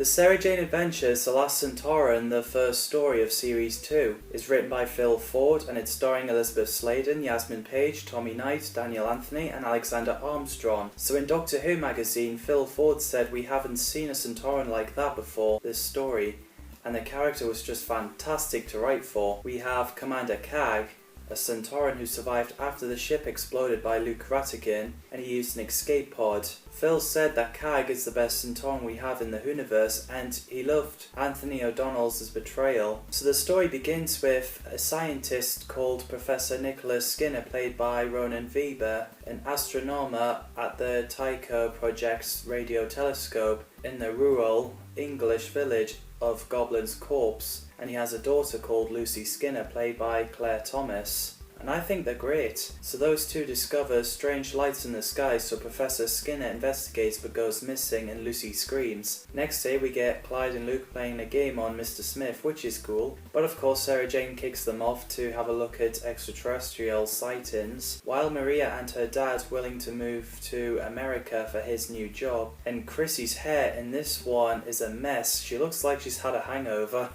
The Sarah Jane Adventures, The Last Sontaran, the first story of Series 2, is written by Phil Ford and it's starring Elizabeth Sladen, Yasmin Page, Tommy Knight, Daniel Anthony and Alexander Armstrong. So in Doctor Who magazine, Phil Ford said, "We haven't seen a Sontaran like that before, this story, and the character was just fantastic to write for. We have Commander Kag, a Sontaran who survived after the ship exploded by Luke Ratigan, and he used an escape pod. Phil said that Kag is the best Sontaran we have in the Whoniverse, and he loved Anthony O'Donnell's betrayal." So the story begins with a scientist called Professor Nicholas Skinner, played by Ronan Weber, an astronomer at the Tycho Project's radio telescope in the rural English village of Goblin's Corpse, and he has a daughter called Lucy Skinner, played by Claire Thomas. And I think they're great. So those two discover strange lights in the sky, so Professor Skinner investigates but goes missing and Lucy screams. Next day we get Clyde and Luke playing a game on Mr. Smith, which is cool. But of course Sarah Jane kicks them off to have a look at extraterrestrial sightings, while Maria and her dad willing to move to America for his new job. And Chrissy's hair in this one is a mess. She looks like she's had a hangover.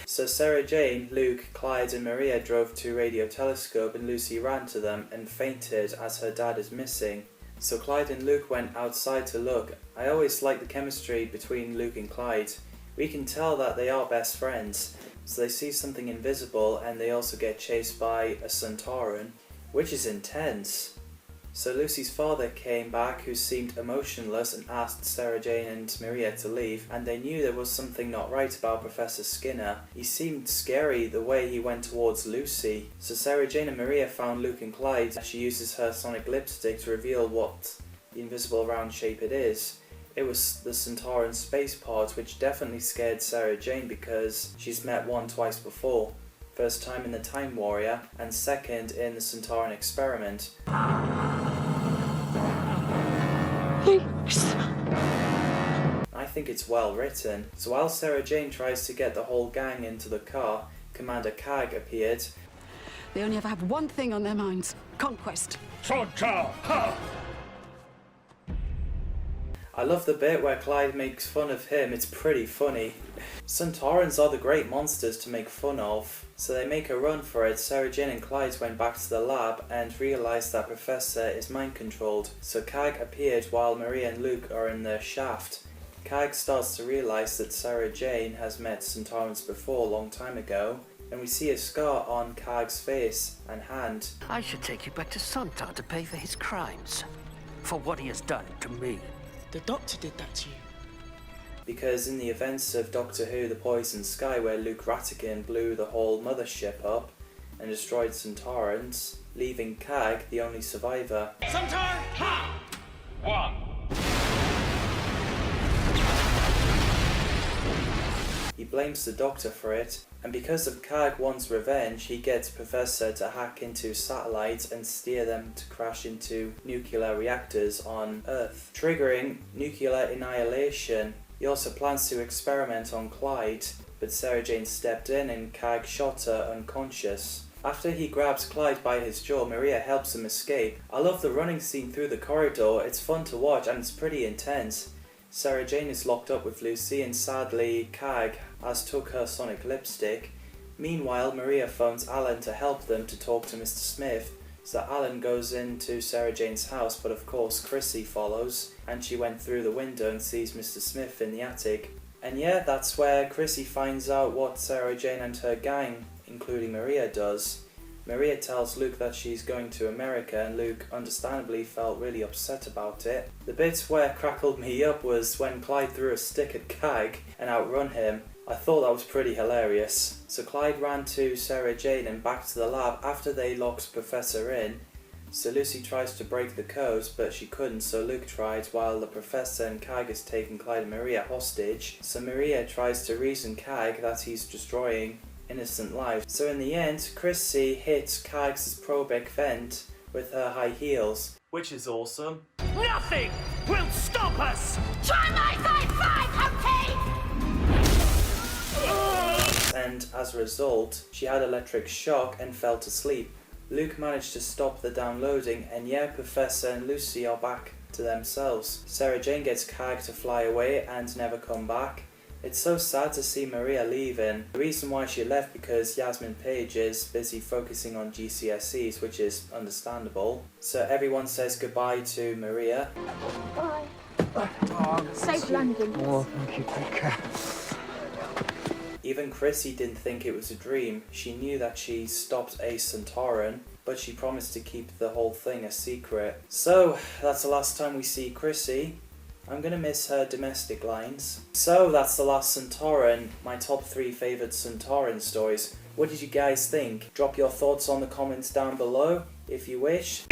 So Sarah Jane, Luke, Clyde and Maria drove to Radio Telescope and Lucy ran to them and fainted as her dad is missing. So Clyde and Luke went outside to look. I always like the chemistry between Luke and Clyde. We can tell that they are best friends. So they see something invisible and they also get chased by a Sontaran, which is intense. So Lucy's father came back, who seemed emotionless, and asked Sarah Jane and Maria to leave, and they knew there was something not right about Professor Skinner. He seemed scary the way he went towards Lucy. So Sarah Jane and Maria found Luke and Clyde. She uses her sonic lipstick to reveal what the invisible round shape it is. It was the Sontaran space pod, which definitely scared Sarah Jane because she's met one twice before. First time in the Time Warrior, and second in the Sontaran experiment. I think it's well written. So while Sarah Jane tries to get the whole gang into the car, Commander Kag appeared. They only ever have one thing on their minds: conquest. Sontar! Ha! I love the bit where Clyde makes fun of him, it's pretty funny. Sontarans are the great monsters to make fun of, so they make a run for it. Sarah Jane and Clyde went back to the lab and realised that Professor is mind controlled, so Kag appeared while Maria and Luke are in the shaft. Kag starts to realise that Sarah Jane has met Sontarans before a long time ago, and we see a scar on Kag's face and hand. I should take you back to Sontar to pay for his crimes, for what he has done to me. The Doctor did that to you. Because in the events of Doctor Who The Poison Sky, where Luke Ratigan blew the whole mothership up and destroyed Sontarans, leaving Kag the only survivor. Sontar! Ha! One. He blames the Doctor for it, and because of Kag wants revenge, he gets Professor to hack into satellites and steer them to crash into nuclear reactors on Earth, triggering nuclear annihilation. He also plans to experiment on Clyde, but Sarah Jane stepped in and Kag shot her unconscious. After he grabs Clyde by his jaw, Maria helps him escape. I love the running scene through the corridor. It's fun to watch and it's pretty intense. Sarah Jane is locked up with Lucy, and sadly Kag has took her sonic lipstick. Meanwhile, Maria phones Alan to help them to talk to Mr. Smith. So Alan goes into Sarah Jane's house, but of course Chrissy follows, and she went through the window and sees Mr. Smith in the attic. And yeah, that's where Chrissy finds out what Sarah Jane and her gang, including Maria, does. Maria tells Luke that she's going to America, and Luke understandably felt really upset about it. The bit where crackled me up was when Clyde threw a stick at Kag and outrun him. I thought that was pretty hilarious. So Clyde ran to Sarah Jane and back to the lab after they locked Professor in. So Lucy tries to break the code, but she couldn't, so Luke tried, while the Professor and Kag is taking Clyde and Maria hostage. So Maria tries to reason Kag that he's destroying innocent lives. So in the end, Chrissy hits Kag's probec vent with her high heels, which is awesome. Nothing will stop us! Try my 5-5, okay? And as a result, she had electric shock and fell to sleep. Luke managed to stop the downloading, and yeah, Professor and Lucy are back to themselves. Sarah Jane gets Kag to fly away and never come back. It's so sad to see Maria leaving. The reason why she left because Yasmin Page is busy focusing on GCSEs, which is understandable. So everyone says goodbye to Maria. Bye. Safe landing. Oh, thank you. Take care. Even Chrissy didn't think it was a dream. She knew that she stopped a Sontaran, but she promised to keep the whole thing a secret. So that's the last time we see Chrissy. I'm gonna miss her domestic lines. So that's The Last Sontaran, my top 3 favourite Sontaran stories. What did you guys think? Drop your thoughts on the comments down below, if you wish.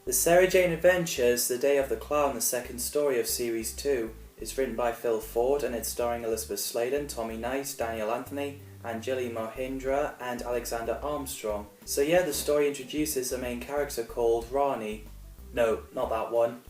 The Sarah Jane Adventures, The Day of the Clown, the second story of Series 2, is written by Phil Ford and it's starring Elizabeth Sladen, Tommy Knight, Daniel Anthony, Anjali Mohindra and Alexander Armstrong. So yeah, the story introduces a main character called Rani. No, not that one.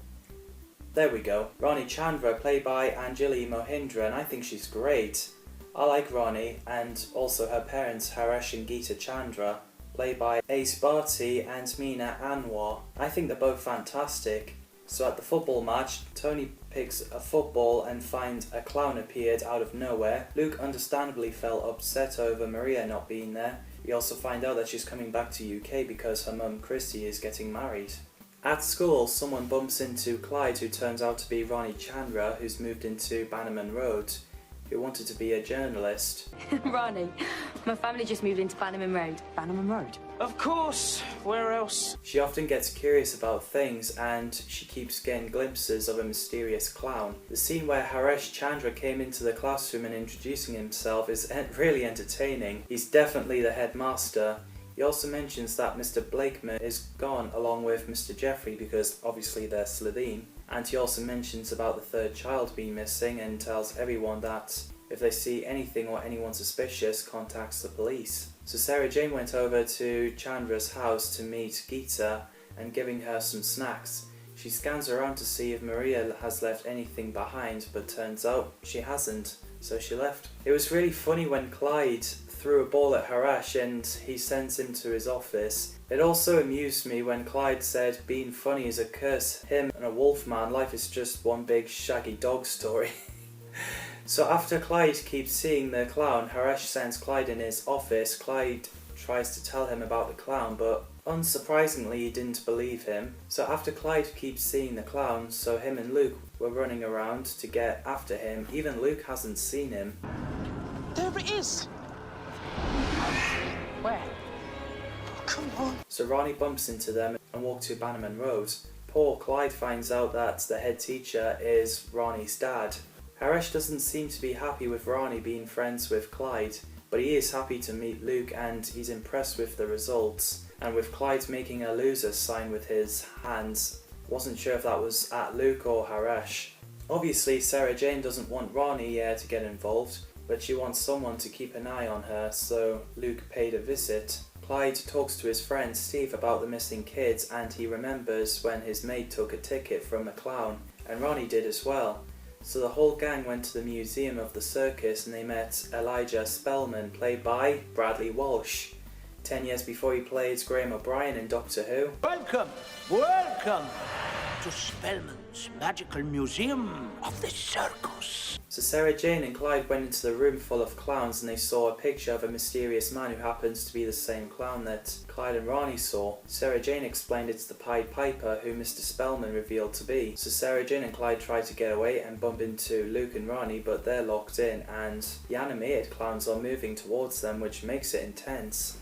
There we go. Rani Chandra, played by Anjali Mohindra, and I think she's great. I like Rani, and also her parents Haresh and Geeta Chandra, played by Ace Bharti and Meena Anwar. I think they're both fantastic. So at the football match, Tony picks a football and finds a clown appeared out of nowhere. Luke understandably felt upset over Maria not being there. We also find out that she's coming back to UK because her mum Chrissy is getting married. At school, someone bumps into Clyde, who turns out to be Rani Chandra, who's moved into Bannerman Road, who wanted to be a journalist. Rani, my family just moved into Bannerman Road. Bannerman Road. Of course, where else? She often gets curious about things and she keeps getting glimpses of a mysterious clown. The scene where Haresh Chandra came into the classroom and introducing himself is really entertaining. He's definitely the headmaster. He also mentions that Mr. Blakeman is gone along with Mr. Jeffrey because obviously they're Slitheen. And he also mentions about the third child being missing and tells everyone that if they see anything or anyone suspicious, contacts the police. So Sarah Jane went over to Chandra's house to meet Geeta and giving her some snacks. She scans around to see if Maria has left anything behind, but turns out she hasn't, so she left. It was really funny when Clyde threw a ball at Haresh and he sends him to his office. It also amused me when Clyde said being funny is a curse. Him and a wolfman, life is just one big shaggy dog story. So after Clyde keeps seeing the clown, Haresh sends Clyde in his office. Clyde tries to tell him about the clown, but unsurprisingly he didn't believe him. So after Clyde keeps seeing the clown, so him and Luke were running around to get after him. Even Luke hasn't seen him. There it is. Where? Oh, come on. So Rani bumps into them and walks to Bannerman Road. Poor Clyde finds out that the head teacher is Rani's dad. Haresh doesn't seem to be happy with Rani being friends with Clyde, but he is happy to meet Luke and he's impressed with the results. And with Clyde making a loser sign with his hands, wasn't sure if that was at Luke or Haresh. Obviously Sarah Jane doesn't want Rani to get involved, but she wants someone to keep an eye on her, so Luke paid a visit. Clyde talks to his friend Steve about the missing kids and he remembers when his mate took a ticket from a clown, and Rani did as well. So the whole gang went to the museum of the circus and they met Elijah Spellman, played by Bradley Walsh. 10 years before he played Graham O'Brien in Doctor Who. Welcome, welcome to Spellman's Magical Museum of the Circus. So Sarah Jane and Clyde went into the room full of clowns and they saw a picture of a mysterious man who happens to be the same clown that Clyde and Rani saw. Sarah Jane explained it's the Pied Piper who Mr. Spellman revealed to be. So Sarah Jane and Clyde try to get away and bump into Luke and Rani, but they're locked in and the animated clowns are moving towards them, which makes it intense.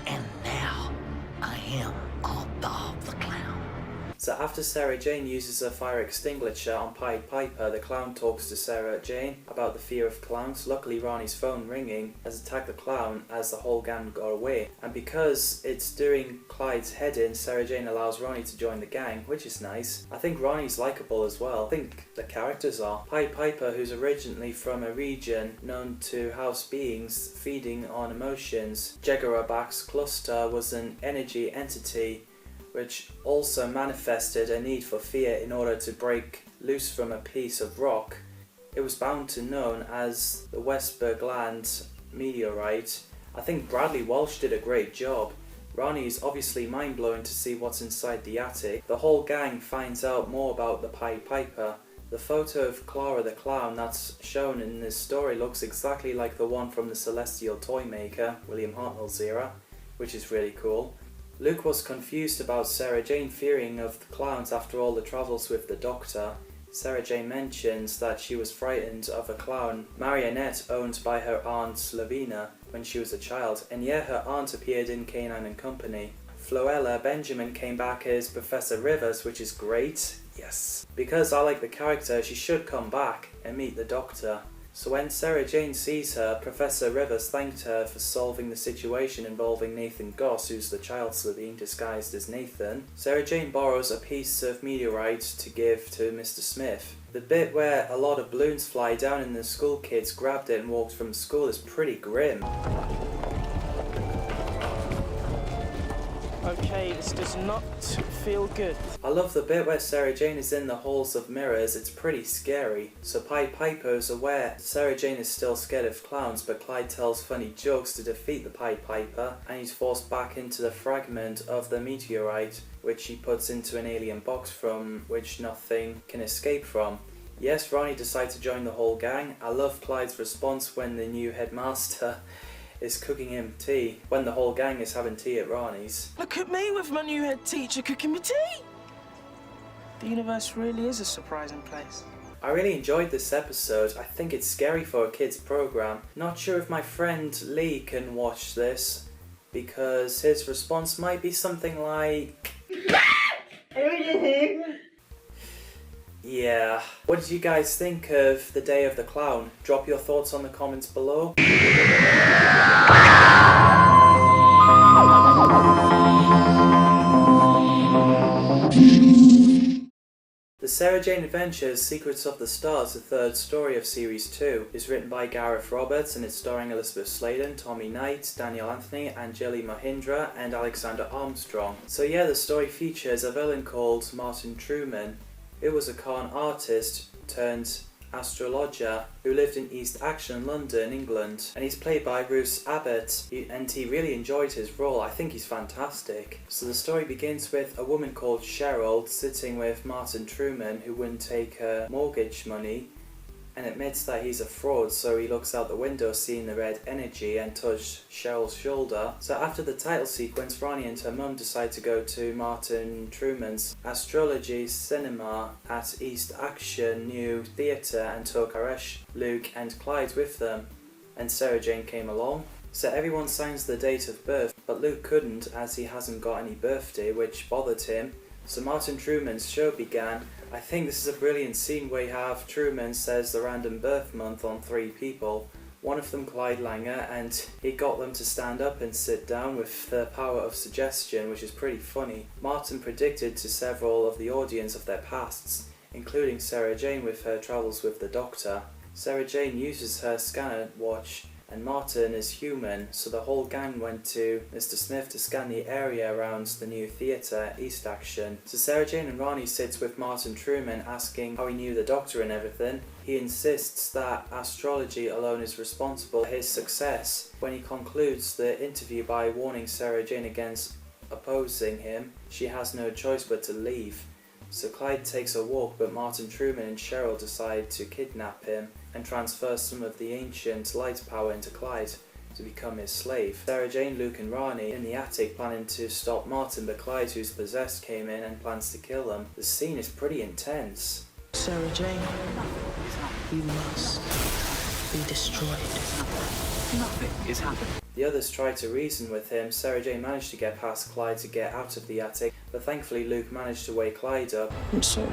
And now I am above the clown. So after Sarah Jane uses a fire extinguisher on Pied Piper, the clown talks to Sarah Jane about the fear of clowns. Luckily Rani's phone ringing has attacked the clown as the whole gang got away. And because it's during Clyde's head-in, Sarah Jane allows Rani to join the gang, which is nice. I think Rani's likeable as well. I think the characters are. Pied Piper, who's originally from a region known to house beings feeding on emotions, Jegarabax cluster, was an energy entity which also manifested a need for fear in order to break loose from a piece of rock. It was bound to known as the Westbergland meteorite, I think Bradley Walsh did a great job. Ronnie is obviously mind-blowing to see what's inside the attic. The whole gang finds out more about the Pied Piper. The photo of Clara the Clown that's shown in this story looks exactly like the one from the Celestial toy maker, William Hartnell's era, which is really cool. Luke was confused about Sarah Jane fearing of the clowns after all the travels with the Doctor. Sarah Jane mentions that she was frightened of a clown marionette owned by her aunt Lavina when she was a child, and yet her aunt appeared in Canine and Company. Floella Benjamin came back as Professor Rivers, which is great. Yes. Because I like the character, she should come back and meet the Doctor. So when Sarah Jane sees her, Professor Rivers thanked her for solving the situation involving Nathan Goss, who's the child Slovene disguised as Nathan. Sarah Jane borrows a piece of meteorite to give to Mr. Smith. The bit where a lot of balloons fly down and the school kids grabbed it and walked from school is pretty grim. Okay, this does not feel good. I love the bit where Sarah Jane is in the halls of mirrors. It's pretty scary. So Pied Piper is aware Sarah Jane is still scared of clowns, but Clyde tells funny jokes to defeat the Pied Piper, and he's forced back into the fragment of the meteorite, which he puts into an alien box from which nothing can escape from. Yes, Ronnie decides to join the whole gang. I love Clyde's response when the new headmaster is cooking him tea, when the whole gang is having tea at Ronnie's. Look at me with my new head teacher cooking me tea! The universe really is a surprising place. I really enjoyed this episode. I think it's scary for a kids program. Not sure if my friend Lee can watch this, because his response might be something like... Yeah. What did you guys think of The Day of the Clown? Drop your thoughts on the comments below. The Sarah Jane Adventures Secrets of the Stars, the third story of Series 2, is written by Gareth Roberts and it's starring Elizabeth Sladen, Tommy Knight, Daniel Anthony, Anjali Mohindra and Alexander Armstrong. So yeah, the story features a villain called Martin Truman, who was a con artist turned astrologer who lived in East Action, London, England, and he's played by Bruce Abbott, and he really enjoyed his role. I think he's fantastic. So the story begins with a woman called Cheryl sitting with Martin Truman, who wouldn't take her mortgage money, and admits that he's a fraud, so he looks out the window seeing the red energy and touched Cheryl's shoulder. So after the title sequence, Ronnie and her mum decide to go to Martin Truman's astrology cinema at East Action New Theatre and took Haresh, Luke and Clyde with them, and Sarah Jane came along. So everyone signs the date of birth, but Luke couldn't as he hasn't got any birthday, which bothered him. So Martin Truman's show began. I think this is a brilliant scene where you have Truman says the random birth month on 3 people, one of them Clyde Langer, and he got them to stand up and sit down with the power of suggestion, which is pretty funny. Martin predicted to several of the audience of their pasts, including Sarah Jane with her travels with the Doctor. Sarah Jane uses her scanner watch, and Martin is human, so the whole gang went to Mr. Smith to scan the area around the new theatre, East Action. So Sarah Jane and Ronnie sits with Martin Truman asking how he knew the Doctor and everything. He insists that astrology alone is responsible for his success, when he concludes the interview by warning Sarah Jane against opposing him. She has no choice but to leave. So Clyde takes a walk, but Martin Truman and Cheryl decide to kidnap him and transfer some of the ancient light power into Clyde to become his slave. Sarah Jane, Luke and Ronnie in the attic planning to stop Martin, but Clyde, who's possessed, came in and plans to kill them. The scene is pretty intense. Sarah Jane, you must be destroyed. Nothing is happening. The others try to reason with him. Sarah Jane managed to get past Clyde to get out of the attic, but thankfully Luke managed to wake Clyde up. I'm sorry.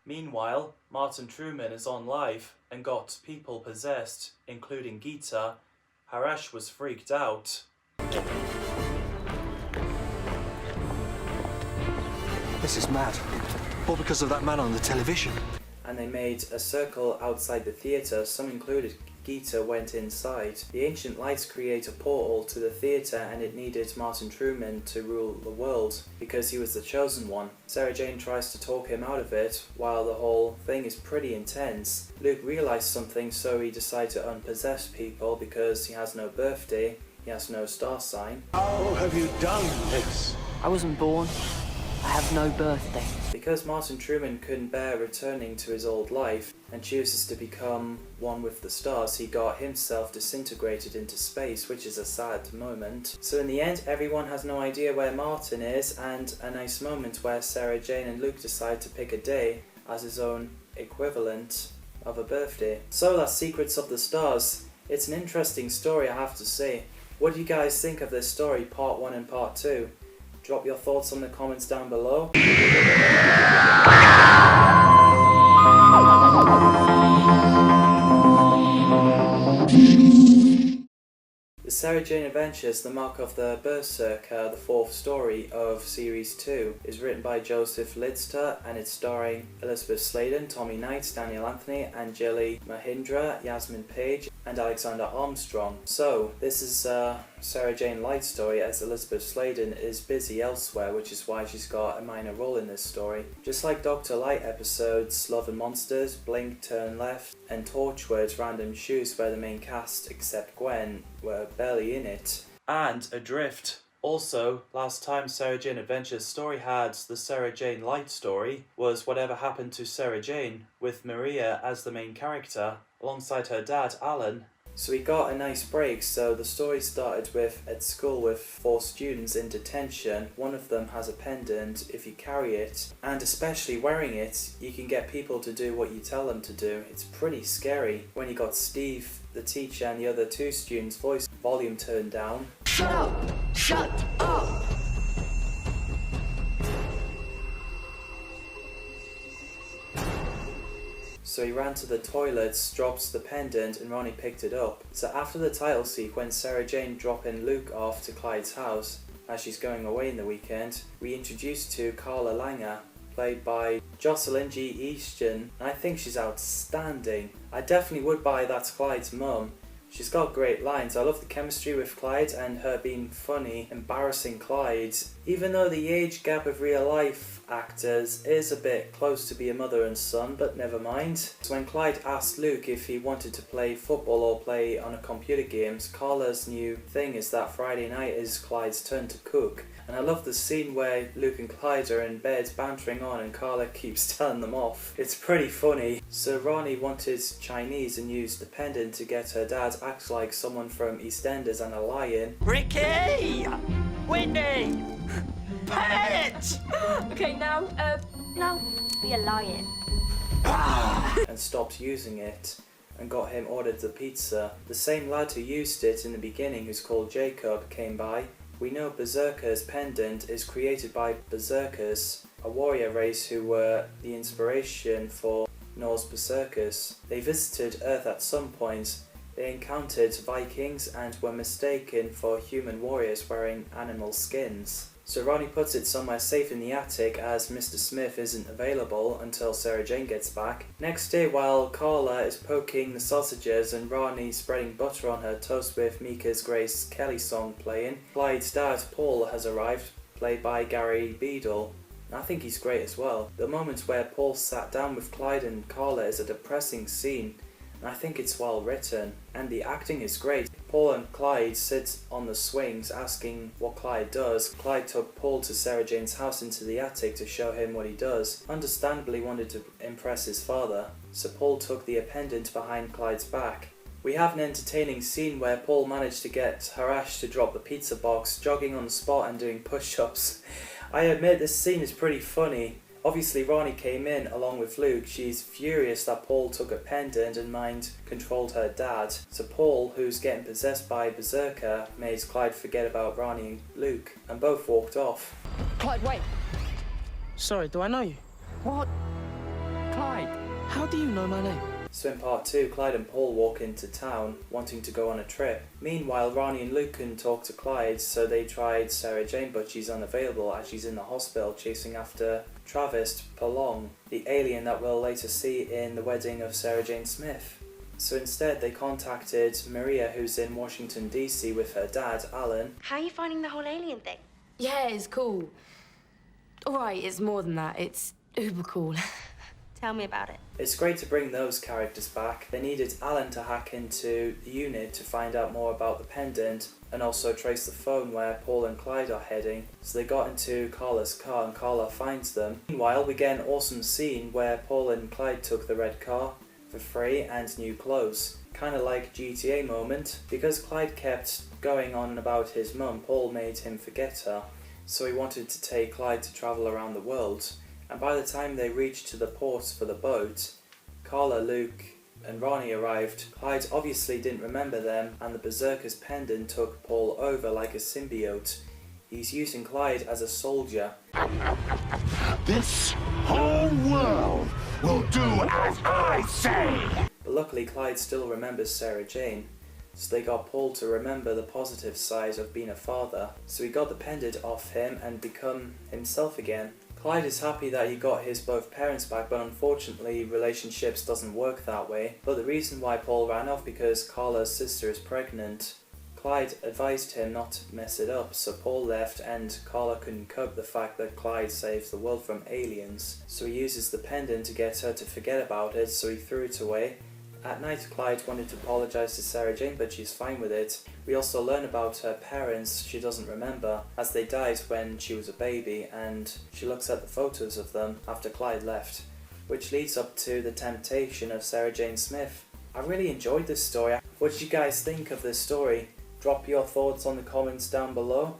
Meanwhile, Martin Truman is on live and got people possessed, including Geeta. Haresh was freaked out. This is mad. All because of that man on the television. And they made a circle outside the theatre. Some included Gita went inside. The ancient lights create a portal to the theatre, and it needed Martin Truman to rule the world because he was the chosen one. Sarah Jane tries to talk him out of it. While the whole thing is pretty intense, Luke realized something, so he decided to unpossess people because he has no birthday, he has no star sign. How have you done this? I wasn't born. I have no birthday. Because Martin Truman couldn't bear returning to his old life and chooses to become one with the stars, he got himself disintegrated into space, which is a sad moment. So in the end, everyone has no idea where Martin is, and a nice moment where Sarah Jane and Luke decide to pick a day as his own equivalent of a birthday. So that's Secrets of the Stars. It's an interesting story, I have to say. What do you guys think of this story, part 1 and part 2? Drop your thoughts in the comments down below. The Sarah Jane Adventures, The Mark of the Berserker, the 4th story of Series 2, is written by Joseph Lidster, and it's starring Elizabeth Sladen, Tommy Knight, Daniel Anthony, Anjali Mahindra, Yasmin Page, and Alexander Armstrong. So, this is a Sarah Jane Light story, as Elizabeth Sladen is busy elsewhere, which is why she's got a minor role in this story. Just like Dr. Light episodes Love and Monsters, Blink, Turn Left, and Torchwood Random Shoes, where the main cast, except Gwen, were barely in it. And Adrift. Also, last time Sarah Jane Adventures story had the Sarah Jane Light story was Whatever Happened to Sarah Jane, with Maria as the main character, alongside her dad, Alan. So we got a nice break. So the story started with at school with 4 students in detention. One of them has a pendant. If you carry it, and especially wearing it, you can get people to do what you tell them to do. It's pretty scary. When you got Steve, the teacher, and the other 2 students' voice volume turned down. Shut up! Shut up! So he ran to the toilets, drops the pendant, and Ronnie picked it up. So after the title sequence, Sarah Jane dropping Luke off to Clyde's house as she's going away in the weekend, we introduced to Carla Langer, played by Jocelyn G. Easton, and I think she's outstanding. I definitely would buy That's Clyde's mum. She's got great lines. I love the chemistry with Clyde and her being funny, embarrassing Clyde. Even though the age gap of real life actors is a bit close to be a mother and son, but never mind. So when Clyde asked Luke if he wanted to play football or play on a computer games, Carla's new thing is that Friday night is Clyde's turn to cook. And I love the scene where Luke and Clyde are in bed bantering on and Carla keeps telling them off. It's pretty funny. So Ronnie wanted Chinese and used the pendant to get her dad to act like someone from EastEnders and a lion. Ricky! Whitney! Pet! Okay, now Be a lion. And stopped using it and got him ordered the pizza. The same lad who used it in the beginning, who's called Jacob, came by. We know Berserker's pendant is created by Berserkers, a warrior race who were the inspiration for Norse Berserkers. They visited Earth at some point. They encountered Vikings and were mistaken for human warriors wearing animal skins. So Ronnie puts it somewhere safe in the attic as Mr. Smith isn't available until Sarah Jane gets back. Next day, while Carla is poking the sausages and Ronnie spreading butter on her toast with Mika's Grace Kelly song playing, Clyde's dad, Paul, has arrived, played by Gary Beadle. I think he's great as well. The moment where Paul sat down with Clyde and Carla is a depressing scene, and I think it's well written, and the acting is great. Paul and Clyde sit on the swings asking what Clyde does. Clyde took Paul to Sarah Jane's house into the attic to show him what he does. Understandably wanted to impress his father, so Paul took the pendant behind Clyde's back. We have an entertaining scene where Paul managed to get Harash to drop the pizza box, jogging on the spot and doing push-ups. I admit this scene is pretty funny. Obviously Ronnie came in along with Luke. She's furious that Paul took a pendant and mind-controlled her dad. So Paul, who's getting possessed by Berserker, made Clyde forget about Ronnie and Luke, and both walked off. Clyde, wait! Sorry, do I know you? What? Clyde? How do you know my name? So in part 2, Clyde and Paul walk into town, wanting to go on a trip. Meanwhile, Ronnie and Luke couldn't talk to Clyde, so they tried Sarah Jane, but she's unavailable as she's in the hospital chasing after Travis Palong, the alien that we'll later see in The Wedding of Sarah Jane Smith. So instead they contacted Maria, who's in Washington DC with her dad, Alan. How are you finding the whole alien thing? Yeah, it's cool. Alright, it's more than that. It's uber cool. Tell me about it. It's great to bring those characters back. They needed Alan to hack into the unit to find out more about the pendant and also trace the phone where Paul and Clyde are heading. So they got into Carla's car and Carla finds them. Meanwhile, we get an awesome scene where Paul and Clyde took the red car for free and new clothes. Kind of like GTA moment. Because Clyde kept going on about his mum, Paul made him forget her. So he wanted to take Clyde to travel around the world. And by the time they reached to the port for the boat, Carla, Luke and Ronnie arrived. Clyde obviously didn't remember them, and the Berserker's pendant took Paul over like a symbiote. He's using Clyde as a soldier. This whole world will do as I say! But luckily Clyde still remembers Sarah Jane, so they got Paul to remember the positive side of being a father. So he got the pendant off him and become himself again. Clyde is happy that he got his both parents back, but unfortunately relationships doesn't work that way. But the reason why Paul ran off because Carla's sister is pregnant. Clyde advised him not to mess it up, so Paul left and Carla couldn't cope the fact that Clyde saves the world from aliens. So he uses the pendant to get her to forget about it, so he threw it away. At night, Clyde wanted to apologise to Sarah Jane, but she's fine with it. We also learn about her parents she doesn't remember, as they died when she was a baby, and she looks at the photos of them after Clyde left, which leads up to the temptation of Sarah Jane Smith. I really enjoyed this story. What did you guys think of this story? Drop your thoughts on the comments down below.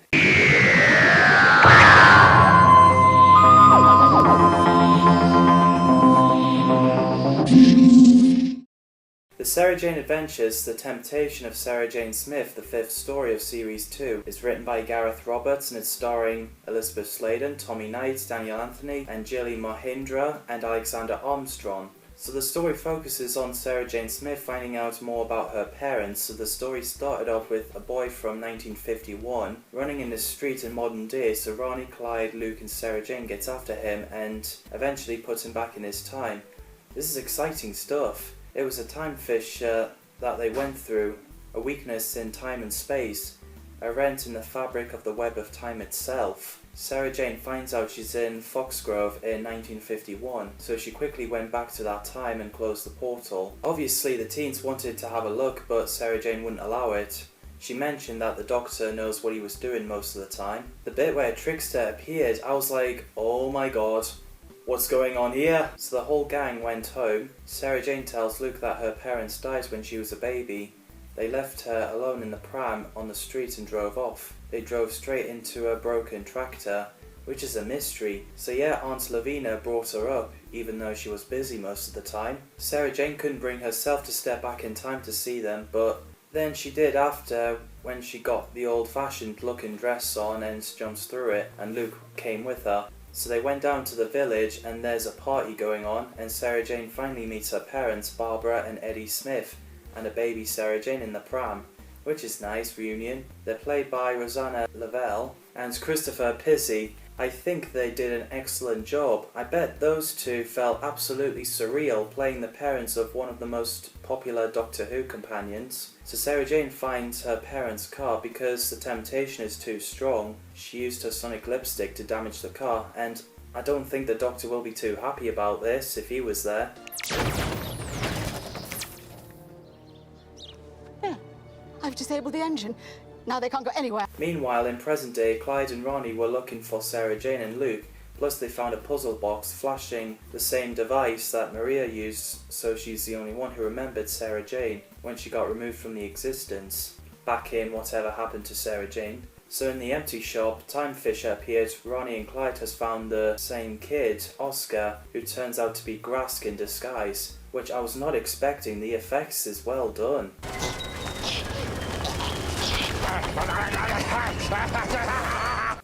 The Sarah Jane Adventures, The Temptation of Sarah Jane Smith, the fifth story of Series 2, is written by Gareth Roberts and it's starring Elizabeth Sladen, Tommy Knight, Daniel Anthony, and Jilly Mohindra and Alexander Armstrong. So the story focuses on Sarah Jane Smith finding out more about her parents. So the story started off with a boy from 1951 running in the street in modern day, so Ronnie, Clyde, Luke and Sarah Jane gets after him and eventually puts him back in his time. This is exciting stuff. It was a time fissure that they went through, a weakness in time and space, a rent in the fabric of the web of time itself. Sarah Jane finds out she's in Foxgrove in 1951, so she quickly went back to that time and closed the portal. Obviously the teens wanted to have a look, but Sarah Jane wouldn't allow it. She mentioned that the Doctor knows what he was doing most of the time. The bit where Trickster appeared, I was like, oh my god. What's going on here? So the whole gang went home. Sarah Jane tells Luke that her parents died when she was a baby. They left her alone in the pram on the street and drove off. They drove straight into a broken tractor, which is a mystery. So yeah, Aunt Lavina brought her up, even though she was busy most of the time. Sarah Jane couldn't bring herself to step back in time to see them, but then she did after, when she got the old-fashioned looking dress on and jumps through it, and Luke came with her. So they went down to the village and there's a party going on, and Sarah Jane finally meets her parents, Barbara and Eddie Smith, and a baby Sarah Jane in the pram, which is nice reunion. They're played by Rosanna Lavelle and Christopher Pizzi. I think they did an excellent job. I bet those two felt absolutely surreal playing the parents of one of the most popular Doctor Who companions. So Sarah Jane finds her parents' car because the temptation is too strong. She used her sonic lipstick to damage the car, and I don't think the Doctor will be too happy about this if he was there. There. I've disabled the engine. Now they can't go anywhere. Meanwhile, in present day, Clyde and Ronnie were looking for Sarah Jane and Luke, plus they found a puzzle box flashing the same device that Maria used, so she's the only one who remembered Sarah Jane when she got removed from the existence, back in Whatever Happened to Sarah Jane. So in the empty shop, Time Fisher appeared. Ronnie and Clyde has found the same kid, Oscar, who turns out to be Grask in disguise, which I was not expecting. The effects is well done.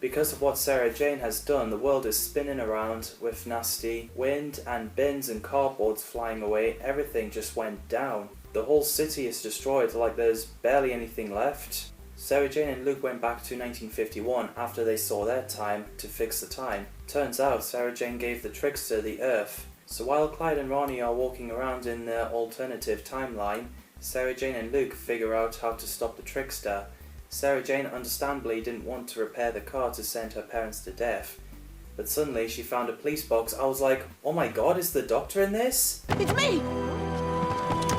Because of what Sarah Jane has done, the world is spinning around with nasty wind and bins and cardboards flying away. Everything just went down. The whole city is destroyed, like there's barely anything left. Sarah Jane and Luke went back to 1951 after they saw their time to fix the time. Turns out Sarah Jane gave the trickster the Earth, So while Clyde and Ronnie are walking around in their alternative timeline, Sarah Jane and Luke figure out how to stop the trickster. Sarah Jane understandably didn't want to repair the car to send her parents to death, but suddenly she found a police box. I was like, oh my god, is the doctor in this? It's me!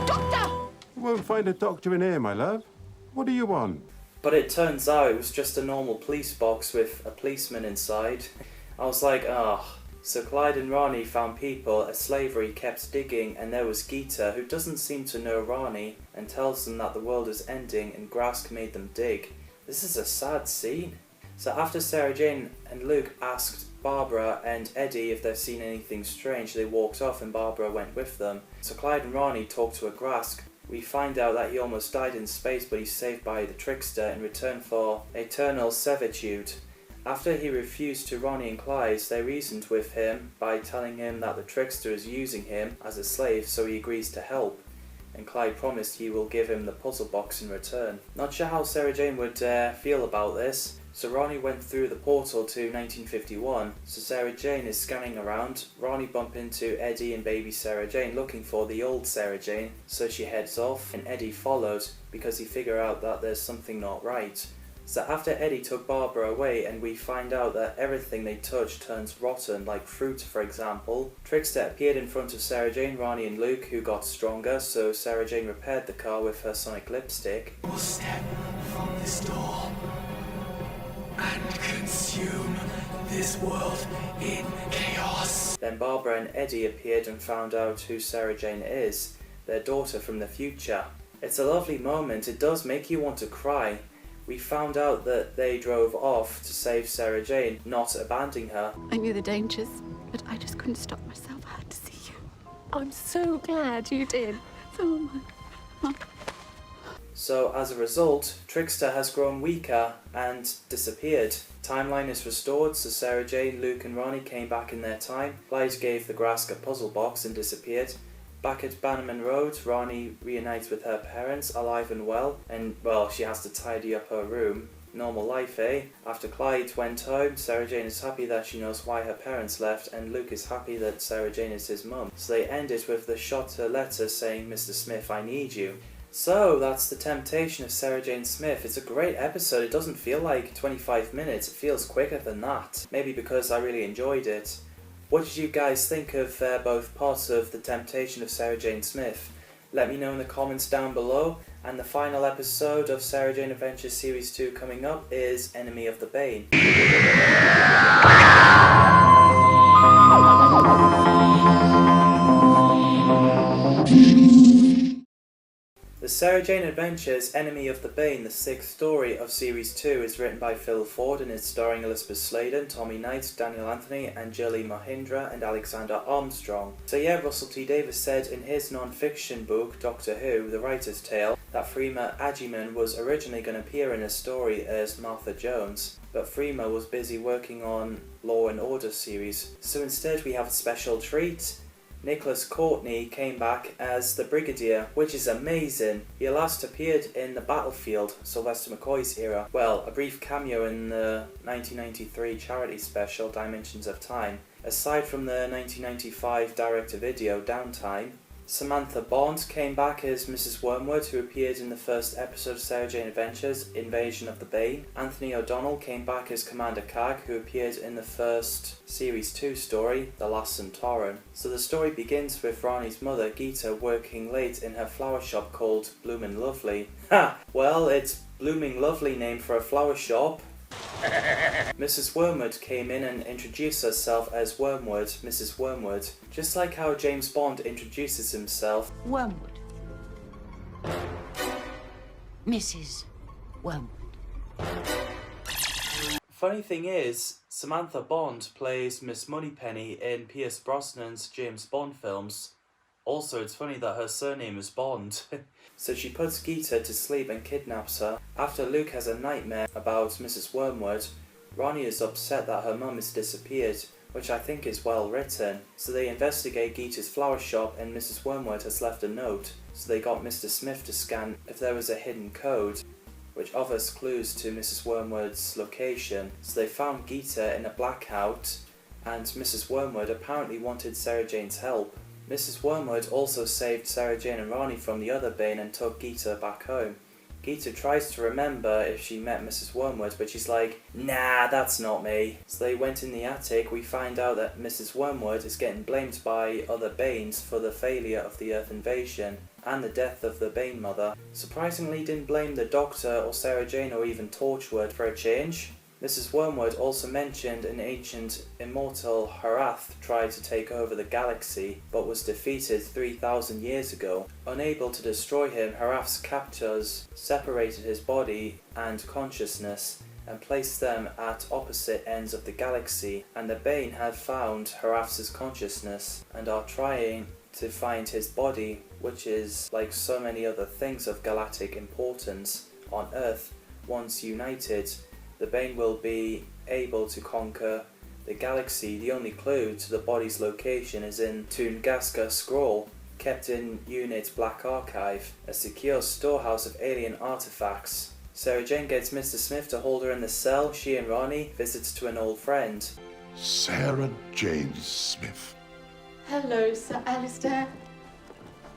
Doctor! You won't find a doctor in here, my love. What do you want? But it turns out it was just a normal police box with a policeman inside. I was like, ah. So Clyde and Ronnie found people as slavery kept digging, and there was Geeta, who doesn't seem to know Ronnie, and tells them that the world is ending and Grask made them dig. This is a sad scene. So after Sarah Jane and Luke asked Barbara and Eddie if they've seen anything strange, they walked off and Barbara went with them. So Clyde and Ronnie talk to a Grask. We find out that he almost died in space, but he's saved by the trickster in return for eternal servitude. After he refused to Ronnie and Clyde, they reasoned with him by telling him that the trickster is using him as a slave, so he agrees to help. And Clyde promised he will give him the puzzle box in return. Not sure how Sarah Jane would feel about this. So Ronnie went through the portal to 1951. So Sarah Jane is scanning around. Ronnie bumped into Eddie and baby Sarah Jane looking for the old Sarah Jane. So she heads off and Eddie followed because he figured out that there's something not right. So after Eddie took Barbara away and we find out that everything they touch turns rotten, like fruit for example, Trickster appeared in front of Sarah Jane, Ronnie and Luke, who got stronger, so Sarah Jane repaired the car with her sonic lipstick. Will step from this door and consume this world in chaos. Then Barbara and Eddie appeared and found out who Sarah Jane is, their daughter from the future. It's a lovely moment, it does make you want to cry. We found out that they drove off to save Sarah Jane, not abandoning her. I knew the dangers, but I just couldn't stop myself. I had to see you. I'm so glad you did. So am I. So as a result, Trickster has grown weaker and disappeared. Timeline is restored, so Sarah Jane, Luke and Ronnie came back in their time. Clyde gave the Grask a puzzle box and disappeared. Back at Bannerman Road, Ronnie reunites with her parents, alive and well, and, well, she has to tidy up her room. Normal life, eh? After Clyde went home, Sarah Jane is happy that she knows why her parents left, and Luke is happy that Sarah Jane is his mum. So they end it with the shot letter saying, "Mr. Smith, I need you." So that's The Temptation of Sarah Jane Smith. It's a great episode. It doesn't feel like 25 minutes, it feels quicker than that. Maybe because I really enjoyed it. What did you guys think of both parts of The Temptation of Sarah Jane Smith? Let me know in the comments down below. And the final episode of Sarah Jane Adventures Series 2 coming up is Enemy of the Bane. The Sarah Jane Adventures Enemy of the Bane, the 6th story of Series 2, is written by Phil Ford and is starring Elizabeth Sladen, Tommy Knight, Daniel Anthony, Anjali Mohindra and Alexander Armstrong. So yeah, Russell T Davies said in his non-fiction book, Doctor Who, The Writer's Tale, that Freema Agyeman was originally going to appear in a story as Martha Jones, but Freema was busy working on Law and Order series, so instead we have a special treat. Nicholas Courtney came back as the Brigadier, which is amazing. He last appeared in The Battlefield, Sylvester McCoy's era. Well, a brief cameo in the 1993 charity special Dimensions of Time. Aside from the 1995 direct-to-video Downtime, Samantha Bond came back as Mrs. Wormwood, who appeared in the first episode of Sarah Jane Adventures, Invasion of the Bane. Anthony O'Donnell came back as Commander Cag, who appeared in the first Series 2 story, The Last Sontaran. So the story begins with Ronnie's mother, Geeta, working late in her flower shop called Bloomin' Lovely. Ha! Well, it's Blooming Lovely name for a flower shop. Mrs. Wormwood came in and introduced herself as Wormwood, Mrs. Wormwood, just like how James Bond introduces himself. Wormwood. Mrs. Wormwood. Funny thing is, Samantha Bond plays Miss Moneypenny in Pierce Brosnan's James Bond films. Also, it's funny that her surname is Bond. So she puts Geeta to sleep and kidnaps her. After Luke has a nightmare about Mrs. Wormwood, Ronnie is upset that her mum has disappeared, which I think is well written. So they investigate Geeta's flower shop and Mrs. Wormwood has left a note. So they got Mr. Smith to scan if there was a hidden code, which offers clues to Mrs. Wormwood's location. So they found Geeta in a blackout, and Mrs. Wormwood apparently wanted Sarah Jane's help. Mrs. Wormwood also saved Sarah Jane and Ronnie from the other Bane and took Gita back home. Gita tries to remember if she met Mrs. Wormwood, but she's like, nah, that's not me. So they went in the attic. We find out that Mrs. Wormwood is getting blamed by other Banes for the failure of the Earth invasion and the death of the Bane mother. Surprisingly didn't blame the Doctor or Sarah Jane or even Torchwood for a change. Mrs. Wormwood also mentioned an ancient immortal Harath tried to take over the galaxy, but was defeated 3,000 years ago. Unable to destroy him, Harath's captors separated his body and consciousness and placed them at opposite ends of the galaxy, and the Bane had found Harath's consciousness and are trying to find his body, which is, like so many other things of galactic importance on Earth, once united, the Bane will be able to conquer the galaxy. The only clue to the body's location is in Tungasca scroll, kept in Unit's Black Archive, a secure storehouse of alien artifacts. Sarah Jane gets Mr. Smith to hold her in the cell. She and Ronnie visits to an old friend. Sarah Jane Smith. Hello, Sir Alistair.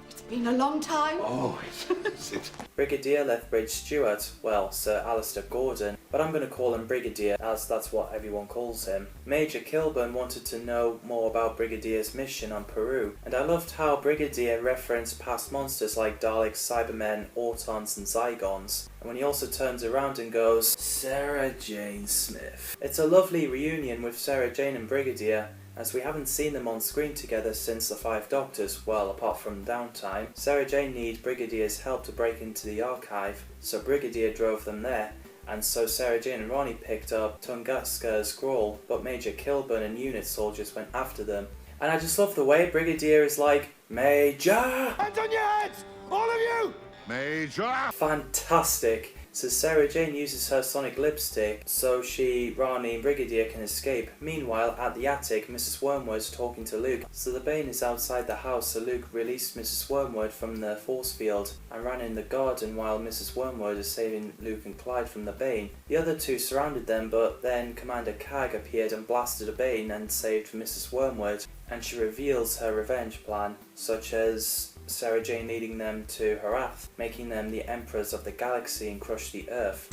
It's been a long time. Oh, is it? Brigadier Lethbridge Stewart, well, Sir Alistair Gordon, but I'm going to call him Brigadier as that's what everyone calls him. Major Kilburn wanted to know more about Brigadier's mission on Peru, and I loved how Brigadier referenced past monsters like Daleks, Cybermen, Autons and Zygons, and when he also turns around and goes, Sarah Jane Smith. It's a lovely reunion with Sarah Jane and Brigadier, as we haven't seen them on screen together since the Five Doctors, well, apart from downtime. Sarah Jane needed Brigadier's help to break into the archive, so Brigadier drove them there, and so Sarah Jane and Ronnie picked up Tungasca's scroll, but Major Kilburn and unit soldiers went after them. And I just love the way Brigadier is like, Major! Hands on your heads! All of you! Major! Fantastic! So Sarah Jane uses her sonic lipstick so she, Ronnie and Brigadier can escape. Meanwhile, at the attic, Mrs. Wormwood's talking to Luke. So the Bane is outside the house, so Luke released Mrs. Wormwood from the force field and ran in the garden while Mrs. Wormwood is saving Luke and Clyde from the Bane. The other two surrounded them, but then Commander Cag appeared and blasted a Bane and saved Mrs. Wormwood, and she reveals her revenge plan, such as Sarah Jane leading them to Harath, making them the emperors of the galaxy and crush the Earth.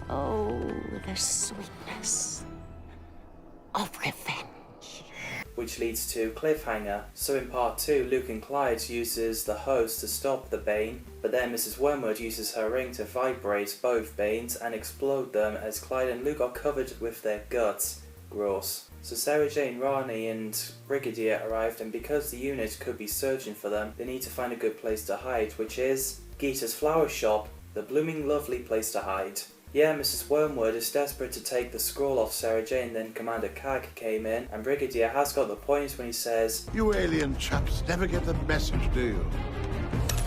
Oh, the sweetness of revenge. Which leads to cliffhanger. So in part 2, Luke and Clyde uses the hose to stop the Bane, but then Mrs. Wormwood uses her ring to vibrate both Banes and explode them as Clyde and Luke are covered with their guts. Gross. So Sarah Jane, Ronnie and Brigadier arrived, and because the unit could be searching for them, they need to find a good place to hide, which is Gita's flower shop, the blooming lovely place to hide. Yeah, Mrs. Wormwood is desperate to take the scroll off Sarah Jane, then Commander Cag came in, and Brigadier has got the point when he says, You alien chaps never get the message, do you?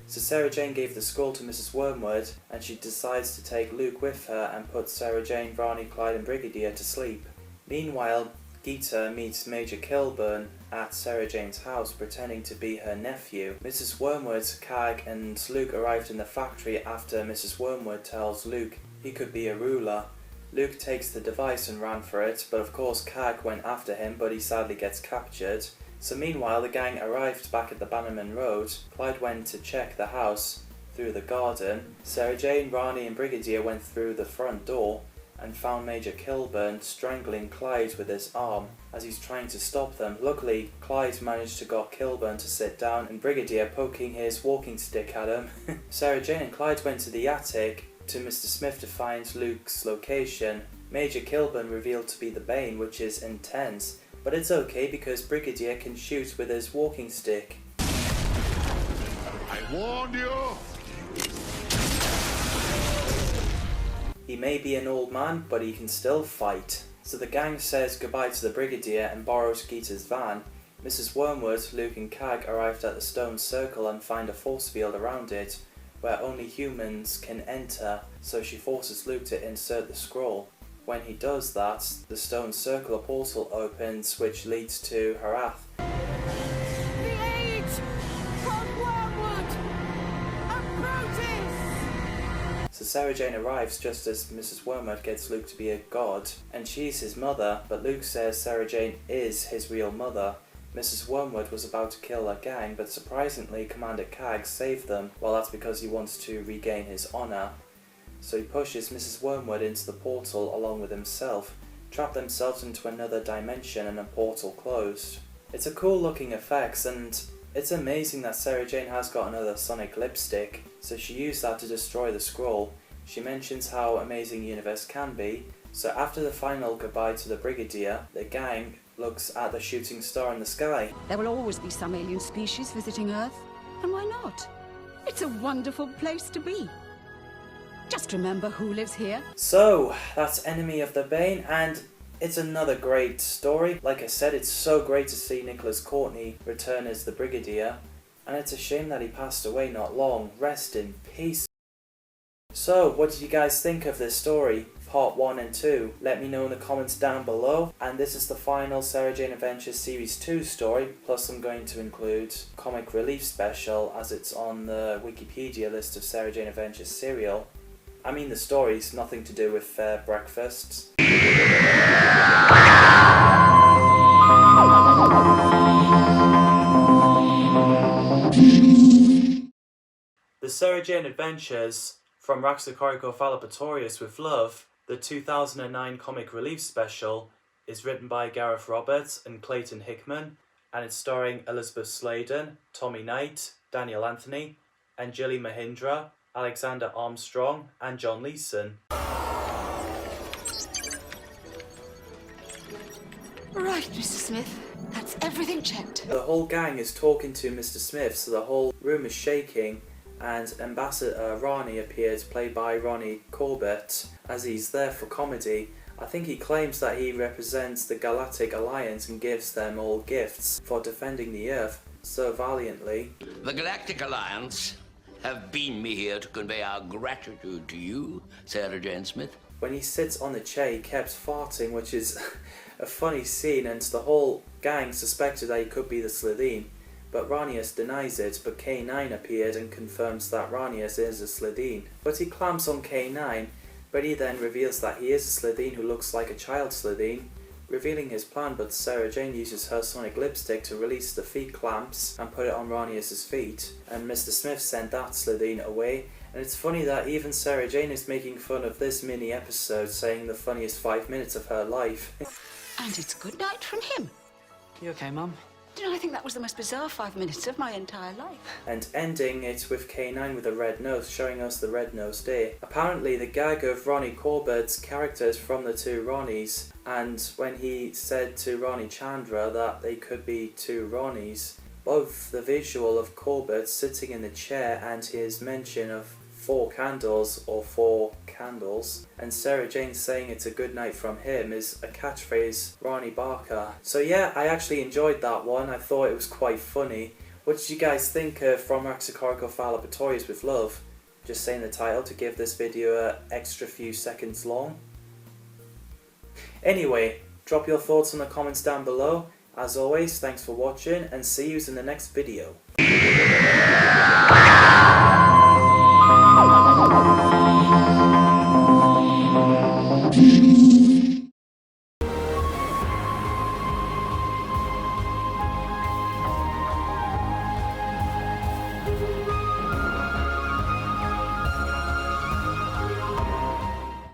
So Sarah Jane gave the scroll to Mrs. Wormwood, and she decides to take Luke with her and put Sarah Jane, Ronnie, Clyde and Brigadier to sleep. Meanwhile, Gita meets Major Kilburn at Sarah Jane's house pretending to be her nephew. Mrs. Wormwood, Cag and Luke arrived in the factory after Mrs. Wormwood tells Luke he could be a ruler. Luke takes the device and ran for it, but of course Cag went after him, but he sadly gets captured. So meanwhile the gang arrived back at the Bannerman Road. Clyde went to check the house through the garden. Sarah Jane, Ronnie and Brigadier went through the front door and found Major Kilburn strangling Clyde with his arm as he's trying to stop them. Luckily, Clyde managed to get Kilburn to sit down and Brigadier poking his walking stick at him. Sarah Jane and Clyde went to the attic to Mr. Smith to find Luke's location. Major Kilburn revealed to be the Bane, which is intense, but it's okay because Brigadier can shoot with his walking stick. I warned you! He may be an old man, but he can still fight. So the gang says goodbye to the Brigadier and borrows Gita's van. Mrs. Wormwood, Luke and Cag arrived at the stone circle and find a force field around it, where only humans can enter, so she forces Luke to insert the scroll. When he does that, the stone circle portal opens, which leads to Harath. So Sarah Jane arrives just as Mrs. Wormwood gets Luke to be a god, and she's his mother, but Luke says Sarah Jane is his real mother. Mrs. Wormwood was about to kill her gang, but surprisingly Commander Cag saved them. Well, that's because he wants to regain his honour. So he pushes Mrs. Wormwood into the portal along with himself, trap themselves into another dimension and a portal closed. It's a cool looking effects, and it's amazing that Sarah Jane has got another sonic lipstick, so she used that to destroy the scroll. She mentions how amazing Universe can be, so after the final goodbye to the Brigadier, the gang looks at the shooting star in the sky. There will always be some alien species visiting Earth, and why not? It's a wonderful place to be. Just remember who lives here. So, that's Enemy of the Bane, and it's another great story. Like I said, it's so great to see Nicholas Courtney return as the Brigadier, and it's a shame that he passed away not long. Rest in peace. So, what did you guys think of this story? Part 1 and 2? Let me know in the comments down below. And this is the final Sarah Jane Adventures Series 2 story, plus I'm going to include Comic Relief Special as it's on the Wikipedia list of Sarah Jane Adventures serial. I mean the story's nothing to do with fair breakfasts. The Sarah Jane Adventures from Raxacoricofallapatorius with Love, the 2009 Comic Relief Special, is written by Gareth Roberts and Clayton Hickman, and it's starring Elizabeth Sladen, Tommy Knight, Daniel Anthony, Anjali Mahindra, Alexander Armstrong, and John Leeson. Right, Mr. Smith. That's everything checked. The whole gang is talking to Mr. Smith, so the whole room is shaking, and Ambassador Ronnie appears, played by Ronnie Corbett, as he's there for comedy. I think he claims that he represents the Galactic Alliance and gives them all gifts for defending the Earth so valiantly. The Galactic Alliance have beamed me here to convey our gratitude to you, Sarah Jane Smith. When he sits on the chair, he kept farting, which is a funny scene, and the whole gang suspected that he could be the Slitheen. But Ranius denies it, but K9 appeared and confirms that Ranius is a Slitheen. But he clamps on K9, but he then reveals that he is a Slitheen who looks like a child Slitheen, revealing his plan. But Sarah Jane uses her sonic lipstick to release the feet clamps and put it on Ranius's feet, and Mr. Smith sent that Slitheen away. And it's funny that even Sarah Jane is making fun of this mini episode, saying the funniest 5 minutes of her life. And it's good night from him. You okay, Mum? You know, I think that was the most bizarre 5 minutes of my entire life. And ending it with K9 with a red nose, showing us the red-nosed deer. Apparently the gag of Ronnie Corbett's characters from the two Ronnies, and when he said to Ronnie Chandra that they could be two Ronnies, both the visual of Corbett sitting in the chair and his mention of 4 candles or 4 candles, and Sarah Jane saying it's a good night from him is a catchphrase Ronnie Barker. So yeah, I actually enjoyed that one. I thought it was quite funny. What did you guys think of From Raxacoricofallapatorius with Love? Just saying the title to give this video an extra few seconds long. Anyway, drop your thoughts in the comments down below. As always, thanks for watching, and see you in the next video.